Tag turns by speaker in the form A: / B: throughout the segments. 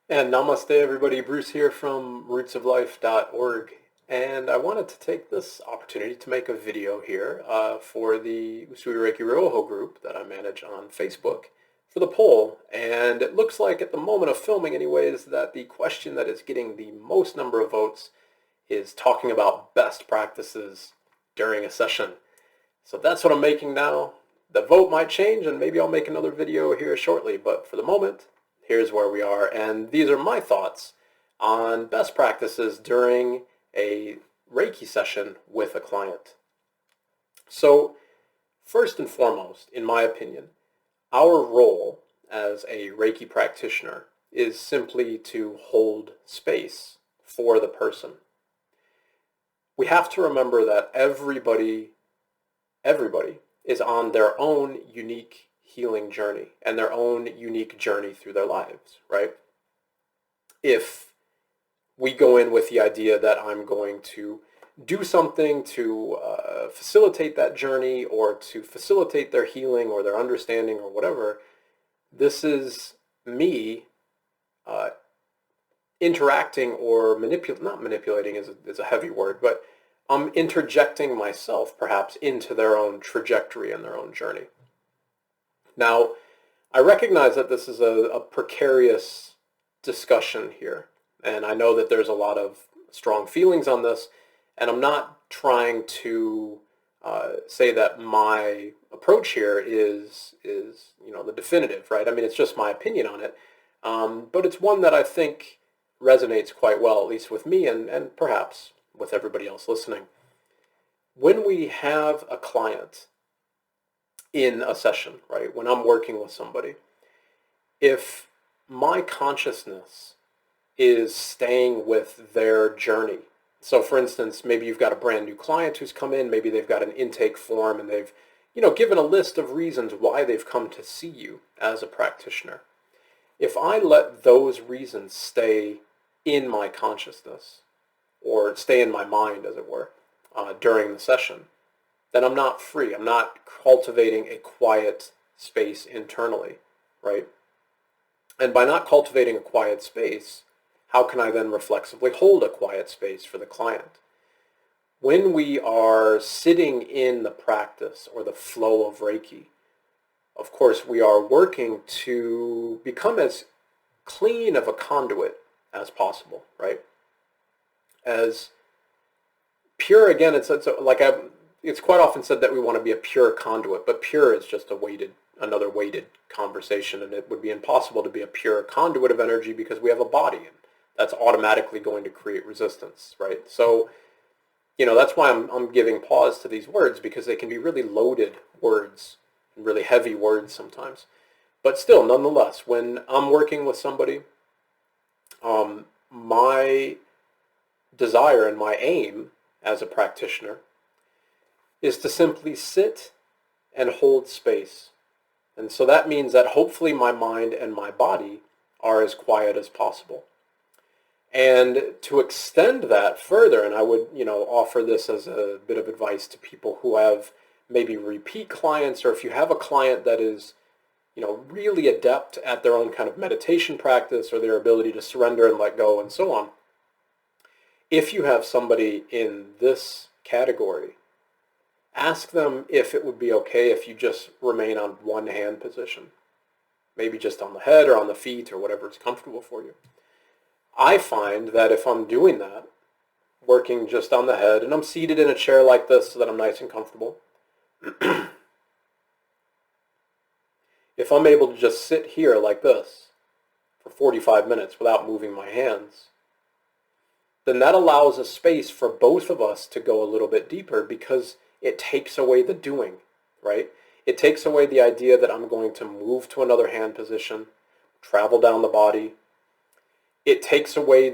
A: And namaste, everybody. Bruce here from rootsoflife.org. And I wanted to take this opportunity to make a video here for the Usui Reiki Ryōhō group that I manage on Facebook for the poll. And it looks like at the moment of filming anyways that the question that is getting the most number of votes is talking about best practices during a session. So that's what I'm making now. The vote might change and maybe I'll make another video here shortly, but for the moment, here's where we are, and these are my thoughts on best practices during a Reiki session with a client. So, first and foremost, in my opinion, our role as a Reiki practitioner is simply to hold space for the person. We have to remember that everybody is on their own unique healing journey and their own unique journey through their lives, right? If we go in with the idea that I'm going to do something to facilitate that journey or to facilitate their healing or their understanding or whatever, this is me interacting or not manipulating is a heavy word, but I'm interjecting myself perhaps into their own trajectory and their own journey. Now, I recognize that this is a precarious discussion here, and I know that there's a lot of strong feelings on this, and I'm not trying to say that my approach here is the definitive, right? I mean, it's just my opinion on it, but it's one that I think resonates quite well, at least with me and perhaps with everybody else listening. When we have a client in a session, right, when I'm working with somebody, if my consciousness is staying with their journey, so for instance, maybe you've got a brand new client who's come in, maybe they've got an intake form and they've given a list of reasons why they've come to see you as a practitioner. If I let those reasons stay in my consciousness, or stay in my mind, as it were, during the session, then I'm not free. I'm not cultivating a quiet space internally, right? And by not cultivating a quiet space, how can I then reflexively hold a quiet space for the client? When we are sitting in the practice or the flow of Reiki, of course, we are working to become as clean of a conduit as possible, right? As pure, again, it's quite often said that we want to be a pure conduit, but pure is just another weighted conversation, and it would be impossible to be a pure conduit of energy because we have a body, and that's automatically going to create resistance, right? So, that's why I'm giving pause to these words, because they can be really loaded words, really heavy words sometimes. But still, nonetheless, when I'm working with somebody, my desire and my aim as a practitioner is to simply sit and hold space. And so that means that hopefully my mind and my body are as quiet as possible. And to extend that further, and I would, offer this as a bit of advice to people who have maybe repeat clients, or if you have a client that is, really adept at their own kind of meditation practice or their ability to surrender and let go and so on. If you have somebody in this category, ask them if it would be okay if you just remain on one hand position, maybe just on the head or on the feet or whatever is comfortable for you. I find that if I'm doing that, working just on the head, and I'm seated in a chair like this so that I'm nice and comfortable, if I'm able to just sit here like this for 45 minutes without moving my hands, then that allows a space for both of us to go a little bit deeper, because it takes away the doing, right? It takes away the idea that I'm going to move to another hand position, travel down the body. It takes away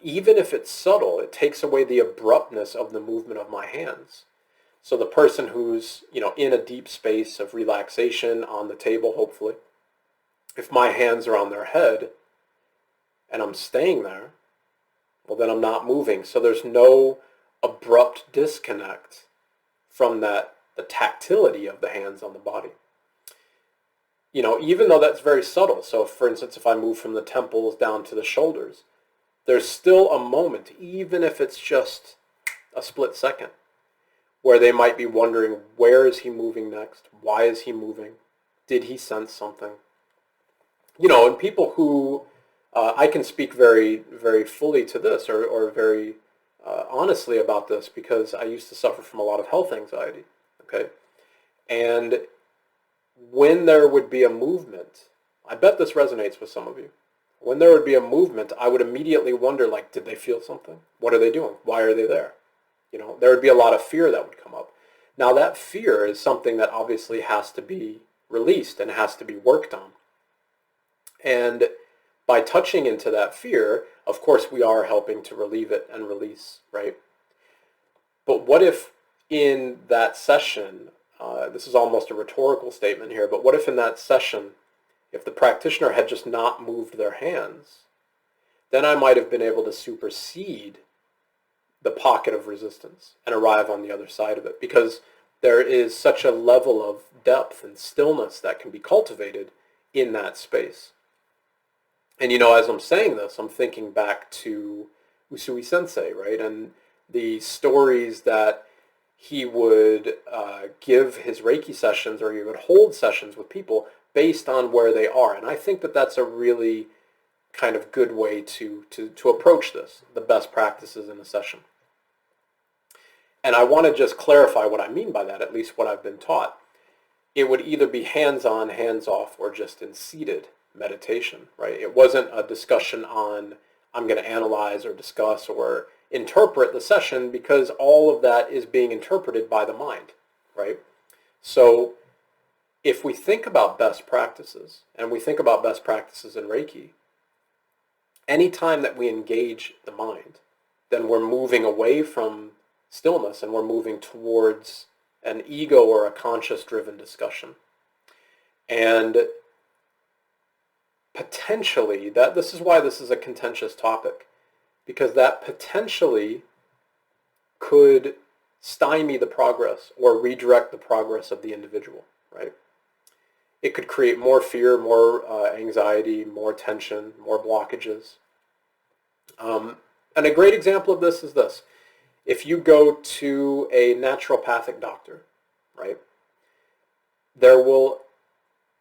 A: even if it's subtle, it takes away the abruptness of the movement of my hands. So the person who's, in a deep space of relaxation on the table, hopefully, if my hands are on their head and I'm staying there, well, then I'm not moving. So there's no abrupt disconnect from the tactility of the hands on the body. even though that's very subtle. So for instance, if I move from the temples down to the shoulders, there's still a moment, even if it's just a split second, where they might be wondering, where is he moving next? Why is he moving? Did he sense something? And people who, I can speak very, very fully to this, or very honestly about this, because I used to suffer from a lot of health anxiety, okay? And when there would be a movement, I bet this resonates with some of you. When there would be a movement, I would immediately wonder, like, did they feel something? What are they doing? Why are they there? There would be a lot of fear that would come up. Now, that fear is something that obviously has to be released and has to be worked on. And by touching into that fear, of course, we are helping to relieve it and release, right? But what if in that session, this is almost a rhetorical statement here, but what if in that session, if the practitioner had just not moved their hands, then I might have been able to supersede the pocket of resistance and arrive on the other side of it, because there is such a level of depth and stillness that can be cultivated in that space. And as I'm saying this, I'm thinking back to Usui Sensei, right? And the stories that he would give his Reiki sessions, or he would hold sessions with people based on where they are. And I think that that's a really kind of good way to approach this, the best practices in a session. And I want to just clarify what I mean by that, at least what I've been taught. It would either be hands-on, hands-off, or just in seated meditation, right? It wasn't a discussion on, I'm going to analyze or discuss or interpret the session, because all of that is being interpreted by the mind, right? So if we think about best practices, and we think about best practices in Reiki, anytime that we engage the mind, then we're moving away from stillness and we're moving towards an ego or a conscious-driven discussion. And potentially, this is why this is a contentious topic, because that potentially could stymie the progress or redirect the progress of the individual, right? It could create more fear, more anxiety, more tension, more blockages. And a great example of this is this. If you go to a naturopathic doctor, right, there will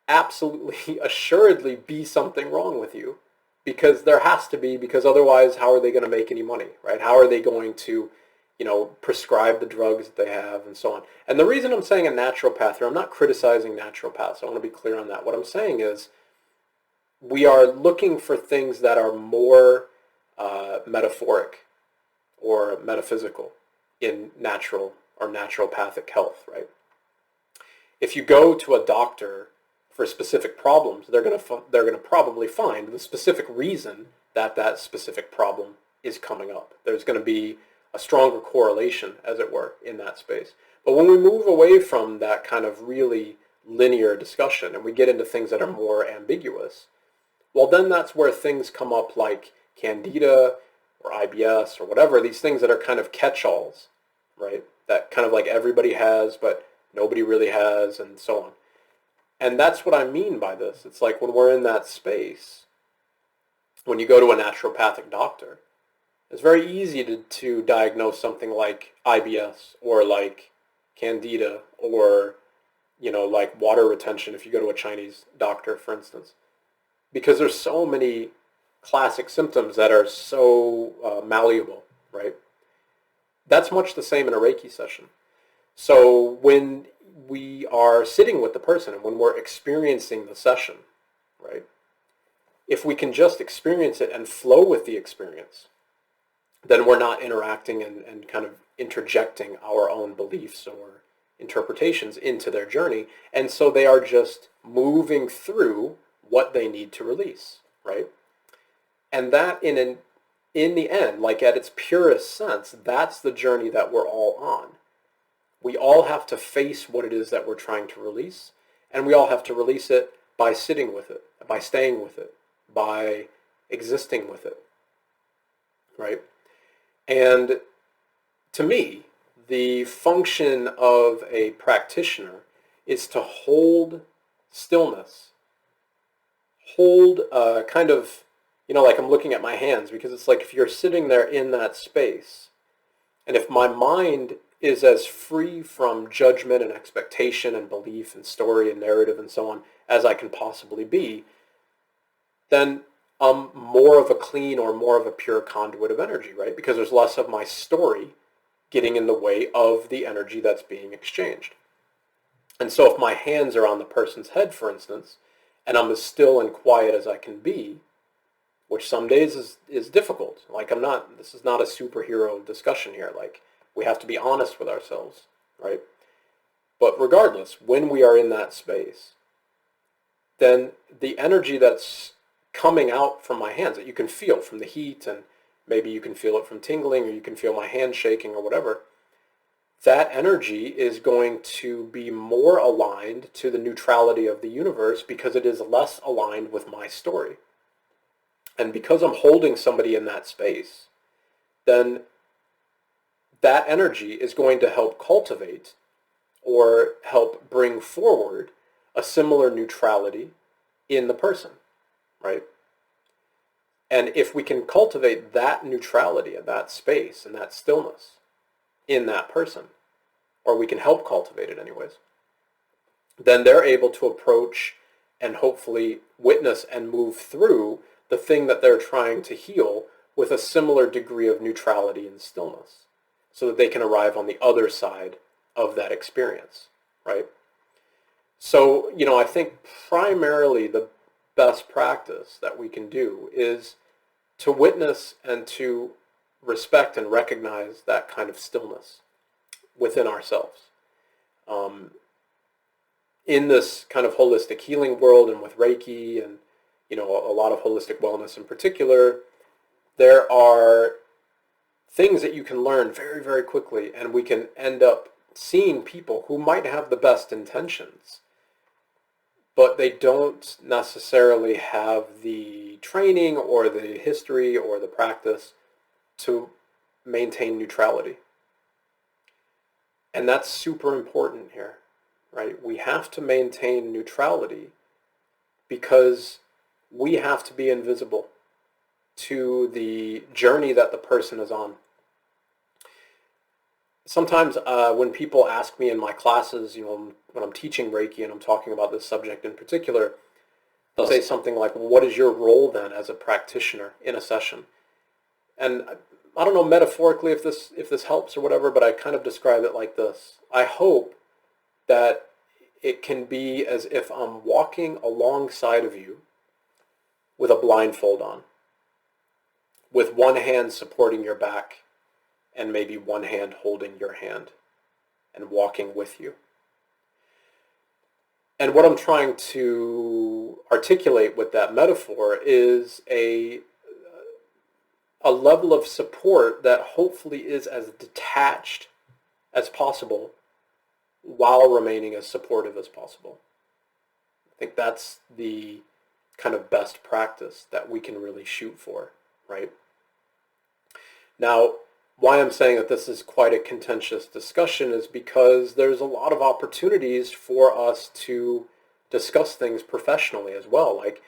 A: absolutely, assuredly be something wrong with you, because there has to be, because otherwise how are they going to make any money, right? How are they going to, prescribe the drugs that they have and so on? And the reason I'm saying a naturopath here, I'm not criticizing naturopaths. I want to be clear on that. What I'm saying is we are looking for things that are more metaphoric or metaphysical in natural or naturopathic health, right? If you go to a doctor for specific problems, they're going to probably find the specific reason that specific problem is coming up. There's going to be a stronger correlation, as it were, in that space. But when we move away from that kind of really linear discussion and we get into things that are more ambiguous, well, then that's where things come up like candida or IBS or whatever, these things that are kind of catch-alls, right? That kind of like everybody has, but nobody really has, and so on. And that's what I mean by this. It's like when we're in that space, when you go to a naturopathic doctor, it's very easy to diagnose something like IBS or like candida or, like water retention if you go to a Chinese doctor, for instance. Because there's so many classic symptoms that are so malleable, right? That's much the same in a Reiki session. So when we are sitting with the person and when we're experiencing the session, right, if we can just experience it and flow with the experience, then we're not interacting and kind of interjecting our own beliefs or interpretations into their journey. And so they are just moving through what they need to release, right? And that in the end, like at its purest sense, that's the journey that we're all on. We all have to face what it is that we're trying to release, and we all have to release it by sitting with it, by staying with it, by existing with it, right? And to me, the function of a practitioner is to hold stillness hold kind of, like I'm looking at my hands, because it's like if you're sitting there in that space, and if my mind is as free from judgment and expectation and belief and story and narrative and so on as I can possibly be, then I'm more of a clean or more of a pure conduit of energy, right? Because there's less of my story getting in the way of the energy that's being exchanged. And so if my hands are on the person's head, for instance, and I'm as still and quiet as I can be, which some days is difficult. Like this is not a superhero discussion here. Like, we have to be honest with ourselves, right? But regardless, when we are in that space, then the energy that's coming out from my hands that you can feel from the heat, and maybe you can feel it from tingling, or you can feel my hand shaking or whatever, that energy is going to be more aligned to the neutrality of the universe because it is less aligned with my story. And because I'm holding somebody in that space, then that energy is going to help cultivate or help bring forward a similar neutrality in the person, right? And if we can cultivate that neutrality and that space and that stillness in that person, or we can help cultivate it anyways, then they're able to approach and hopefully witness and move through the thing that they're trying to heal with a similar degree of neutrality and stillness, so that they can arrive on the other side of that experience, right? So, I think primarily the best practice that we can do is to witness and to respect and recognize that kind of stillness within ourselves. In this kind of holistic healing world, and with Reiki and a lot of holistic wellness in particular, there are things that you can learn very, very quickly, and we can end up seeing people who might have the best intentions, but they don't necessarily have the training or the history or the practice to maintain neutrality. And that's super important here, right? We have to maintain neutrality because we have to be invisible to the journey that the person is on. Sometimes when people ask me in my classes, when I'm teaching Reiki and I'm talking about this subject in particular, they'll say something like, well, what is your role then as a practitioner in a session? And I don't know metaphorically if this helps or whatever, but I kind of describe it like this. I hope that it can be as if I'm walking alongside of you with a blindfold on, with one hand supporting your back and maybe one hand holding your hand and walking with you. And what I'm trying to articulate with that metaphor is a level of support that hopefully is as detached as possible while remaining as supportive as possible. I think that's the kind of best practice that we can really shoot for, right? Now, why I'm saying that this is quite a contentious discussion is because there's a lot of opportunities for us to discuss things professionally as well. Like,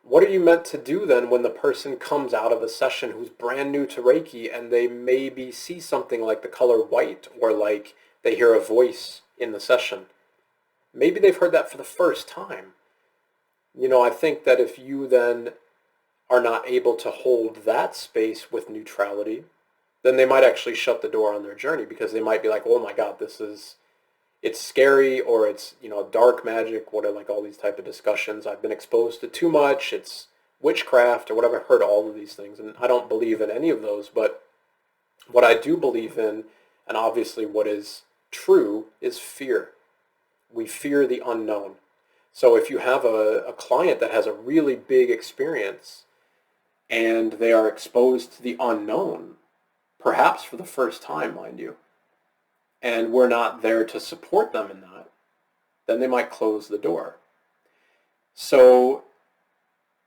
A: what are you meant to do then when the person comes out of a session who's brand new to Reiki and they maybe see something like the color white, or like they hear a voice in the session? Maybe they've heard that for the first time. I think that if you then are not able to hold that space with neutrality, then they might actually shut the door on their journey, because they might be like, oh my God, it's scary, or it's, dark magic, what are like all these type of discussions. I've been exposed to too much, it's witchcraft or whatever. I've heard all of these things, and I don't believe in any of those. But what I do believe in, and obviously what is true, is fear. We fear the unknown. So if you have a client that has a really big experience and they are exposed to the unknown, perhaps for the first time, mind you, and we're not there to support them in that, then they might close the door. So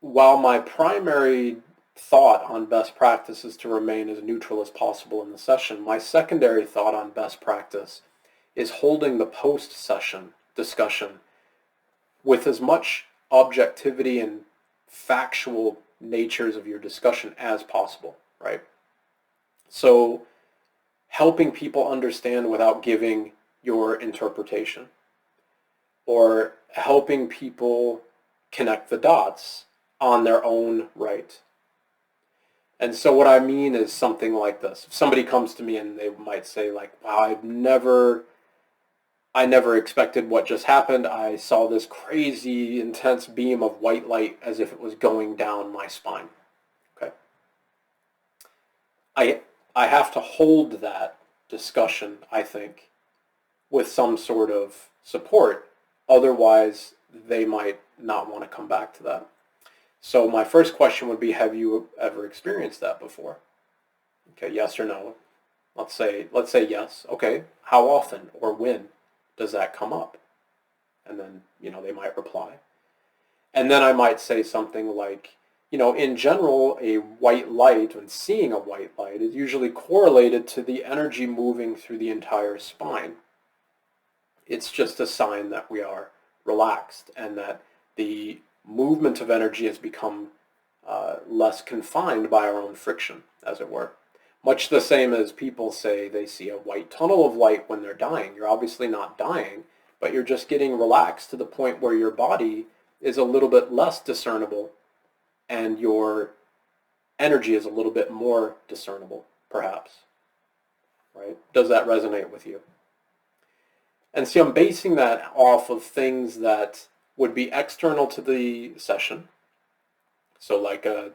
A: while my primary thought on best practice is to remain as neutral as possible in the session, my secondary thought on best practice is holding the post-session discussion with as much objectivity and factual natures of your discussion as possible, right? So helping people understand without giving your interpretation, or helping people connect the dots on their own right. And so what I mean is something like this. If somebody comes to me and they might say like, wow, I never expected what just happened. I saw this crazy intense beam of white light as if it was going down my spine. Okay. I have to hold that discussion, I think, with some sort of support. Otherwise, they might not want to come back to that. So my first question would be, have you ever experienced that before? Okay, yes or no. Let's say yes. Okay, how often or when does that come up? And then, they might reply. And then I might say something like, in general, a white light, when seeing a white light, is usually correlated to the energy moving through the entire spine. It's just a sign that we are relaxed and that the movement of energy has become less confined by our own friction, as it were. Much the same as people say they see a white tunnel of light when they're dying. You're obviously not dying, but you're just getting relaxed to the point where your body is a little bit less discernible and your energy is a little bit more discernible, perhaps. Right? Does that resonate with you? And see, I'm basing that off of things that would be external to the session. So like the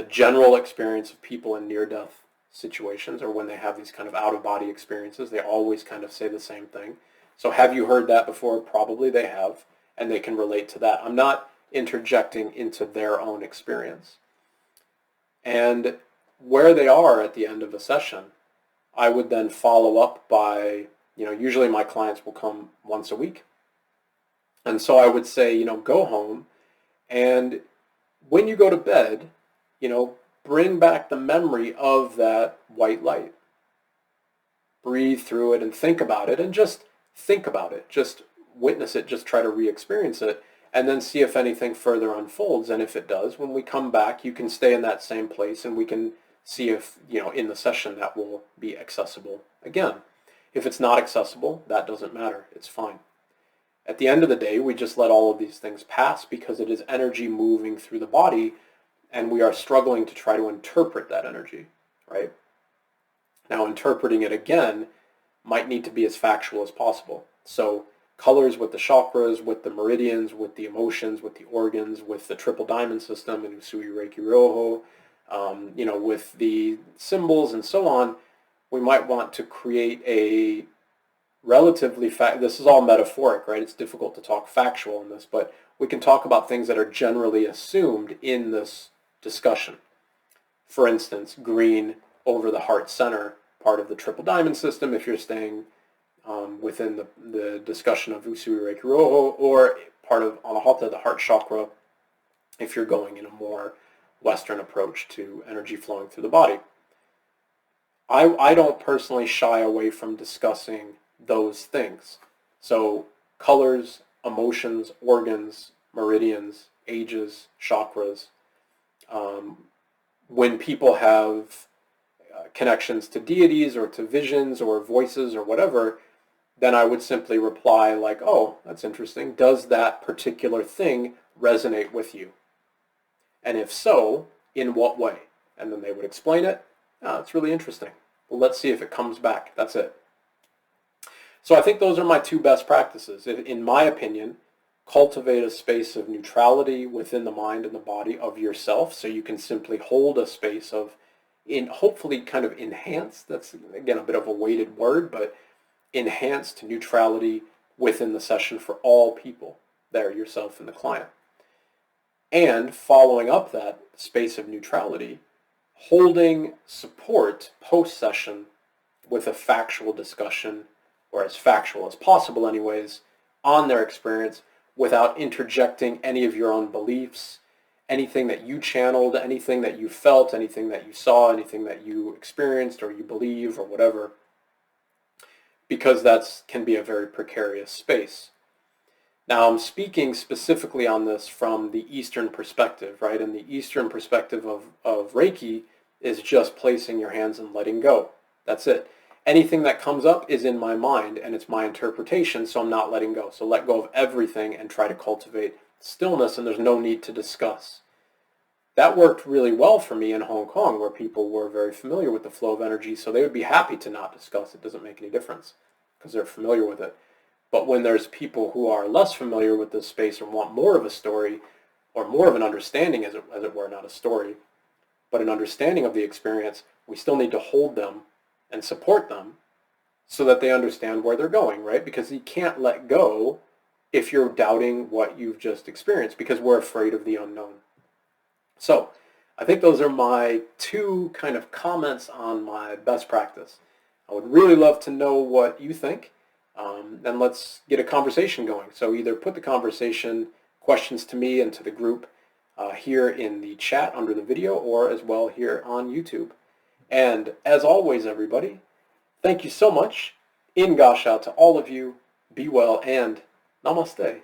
A: general experience of people in near-death situations, or when they have these kind of out-of-body experiences, they always kind of say the same thing. So have you heard that before? Probably they have, and they can relate to that. I'm not interjecting into their own experience. And where they are at the end of a session, I would then follow up by, usually my clients will come once a week. And so I would say, go home, and when you go to bed, bring back the memory of that white light. Breathe through it and think about it, and just think about it. Just witness it, just try to re-experience it, and then see if anything further unfolds. And if it does, when we come back, you can stay in that same place, and we can see if, in the session that will be accessible again. If it's not accessible, that doesn't matter. It's fine. At the end of the day, we just let all of these things pass because it is energy moving through the body, and we are struggling to try to interpret that energy, right? Now, interpreting it again might need to be as factual as possible. So colors with the chakras, with the meridians, with the emotions, with the organs, with the triple diamond system in Usui Reiki Ryōhō, with the symbols and so on, we might want to create a relatively this is all metaphoric, right? It's difficult to talk factual in this, but we can talk about things that are generally assumed in this discussion. For instance, green over the heart center, part of the triple diamond system, if you're staying within the discussion of Usui Reiki Ryōhō, or part of Anahata, the heart chakra, if you're going in a more Western approach to energy flowing through the body. I don't personally shy away from discussing those things. So colors, emotions, organs, meridians, ages, chakras. When people have connections to deities or to visions or voices or whatever, then I would simply reply like, oh, that's interesting. Does that particular thing resonate with you? And if so, in what way? And then they would explain it. Oh, it's really interesting. Well, let's see if it comes back. That's it. So I think those are my two best practices. In my opinion, cultivate a space of neutrality within the mind and the body of yourself, so you can simply hold a space of, hopefully kind of enhanced, that's again a bit of a weighted word, but enhanced neutrality within the session for all people there, yourself and the client. And following up that space of neutrality, holding support post-session with a factual discussion, or as factual as possible anyways, on their experience without interjecting any of your own beliefs, anything that you channeled, anything that you felt, anything that you saw, anything that you experienced or you believe or whatever, because that can be a very precarious space. Now, I'm speaking specifically on this from the Eastern perspective, right? And the Eastern perspective of Reiki is just placing your hands and letting go. That's it. Anything that comes up is in my mind, and it's my interpretation, so I'm not letting go. So let go of everything and try to cultivate stillness, and there's no need to discuss. That worked really well for me in Hong Kong, where people were very familiar with the flow of energy, so they would be happy to not discuss. It doesn't make any difference because they're familiar with it. But when there's people who are less familiar with this space and want more of a story, or more of an understanding, as it were, not a story, but an understanding of the experience, we still need to hold them and support them so that they understand where they're going, right? Because you can't let go if you're doubting what you've just experienced, because we're afraid of the unknown. So I think those are my two kind of comments on my best practice. I would really love to know what you think. And let's get a conversation going. So either put the conversation questions to me and to the group here in the chat under the video, or as well here on YouTube. And as always, everybody, thank you so much. In Gassho to all of you. Be well and namaste.